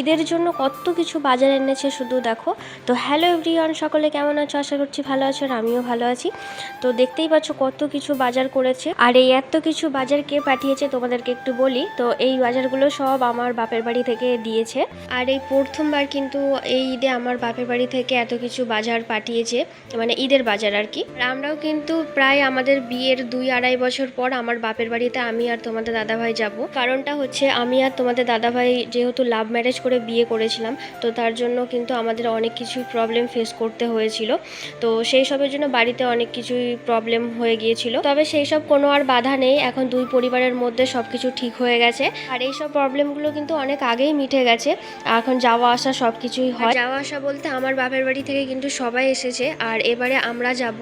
ঈদের জন্য কত কিছু বাজার এনেছে শুধু দেখো। তো হ্যালো এভরিওয়ান, সকলে কেমন আছো? আশা করছি ভালো আছো, আর আমিও ভালো আছি। তো দেখতেই পাচ্ছ কত কিছু বাজার করেছে, আর এই এত কিছু বাজার কে পাঠিয়েছে তোমাদেরকে একটু বলি। তো এই বাজারগুলো সব আমার বাপের বাড়ি থেকে দিয়েছে, আর এই প্রথমবার কিন্তু এই ঈদে আমার বাপের বাড়ি থেকে এত কিছু বাজার পাঠিয়েছে, মানে ঈদের বাজার আর কি। আর আমরাও কিন্তু প্রায় আমাদের বিয়ের 2-2.5 বছর পর আমার বাপের বাড়িতে আমি আর তোমাদের দাদাভাই যাব। কারণটা হচ্ছে আমি আর তোমাদের দাদাভাই যেহেতু লাভ ম্যারেজ করে বিয়ে করেছিলাম, তো তার জন্য কিন্তু আমাদের অনেক কিছুই প্রবলেম ফেস করতে হয়েছিল। তো সেই সবের জন্য বাড়িতে অনেক কিছুই প্রবলেম হয়ে গিয়েছিল, তবে সেই সব কোনো আর বাধা নেই। এখন দুই পরিবারের মধ্যে সব কিছু ঠিক হয়ে গেছে, আর এই সব প্রবলেমগুলো কিন্তু অনেক আগেই মিটে গেছে। এখন যাওয়া আসা সব কিছুই হয়। যাওয়া আসা বলতে আমার বাপের বাড়ি থেকে কিন্তু সবাই এসেছে, আর এবারে আমরা যাব,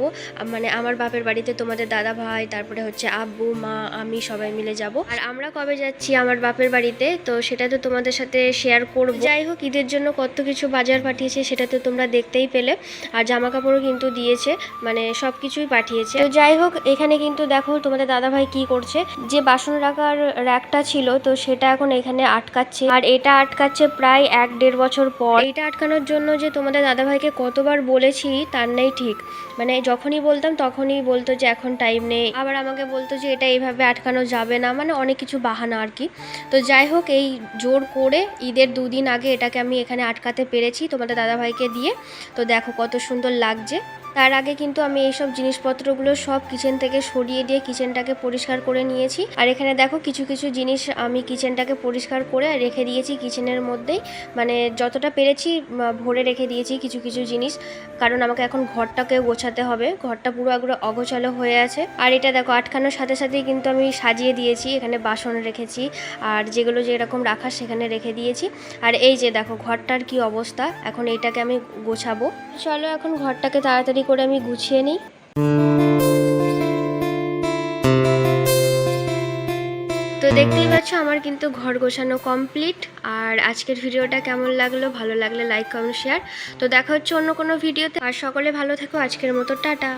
মানে আমার বাপের বাড়িতে তোমাদের দাদা ভাই, তারপরে হচ্ছে আব্বু মা আমি সবাই মিলে যাব। আর আমরা কবে যাচ্ছি আমার বাপের বাড়িতে, তো সেটা তো তোমাদের সাথে শেয়ার করব। যাই হোক, ঈদের জন্য কত কিছু বাজার পাঠিয়েছে সেটা তো তোমরা দেখতেই পেলে, আর জামা কাপড়ও কিন্তু দিয়েছে, মানে সব কিছুই পাঠিয়েছে। তো যাই হোক, এখানে কিন্তু দেখো তোমাদের দাদাভাই কি করছে, যে বাসন রাখার র্যাকটা ছিল তো সেটা এখন এখানে আটকাচ্ছে, আর এটা আটকাচ্ছে প্রায় 1-1.5 বছর পর। এটা আটকানোর জন্য যে তোমাদের দাদাভাইকে কতবার বলেছি তার নেই ঠিক, মানে যখনই বলতাম তখনই বলতো যে এখন টাইম নেই, আবার আমাকে বলতো যে এটা এইভাবে আটকানো যাবে না, মানে অনেক কিছু বাহানা আর কি। তো যাই হোক, এই জোর করে ঈদের 2 দিন আগে এটাকে আমি এখানে আটকাতে পেরেছি তোমাদের দাদাভাইকে দিয়ে। তো দেখো কত সুন্দর লাগছে। তার আগে কিন্তু আমি এইসব জিনিসপত্রগুলো সব কিচেন থেকে সরিয়ে দিয়ে কিচেনটাকে পরিষ্কার করে নিয়েছি, আর এখানে দেখো কিছু কিছু জিনিস আমি কিচেনটাকে পরিষ্কার করে রেখে দিয়েছি কিচেনের মধ্যেই, মানে যতটা পেরেছি ভরে রেখে দিয়েছি কিছু কিছু জিনিস, কারণ আমাকে এখন ঘরটাকে গোছাতে হবে। ঘরটা পুরো একবারে অগোছালো হয়ে আছে। আর এটা দেখো আটকানোর সাথে সাথেই কিন্তু আমি সাজিয়ে দিয়েছি, এখানে বাসন রেখেছি, আর যেগুলো যেরকম রাখা সেখানে রেখে দিয়েছি। আর এই যে দেখো ঘরটার কি অবস্থা, এখন এইটাকে আমি গোছাবো। চলো এখন ঘরটাকে তাড়াতাড়ি করে আমি গুছিয়ে নিই। তো দেখতেই পাচ্ছ আমার কিন্তু ঘর গোছানো কমপ্লিট। আর আজকের ভিডিওটা কেমন লাগলো, ভালো লাগলে লাইক কমেন্ট শেয়ার। তো দেখা হচ্ছে অন্য কোনো ভিডিওতে, আর সকলে ভালো থেকো, আজকের মতো টাটা।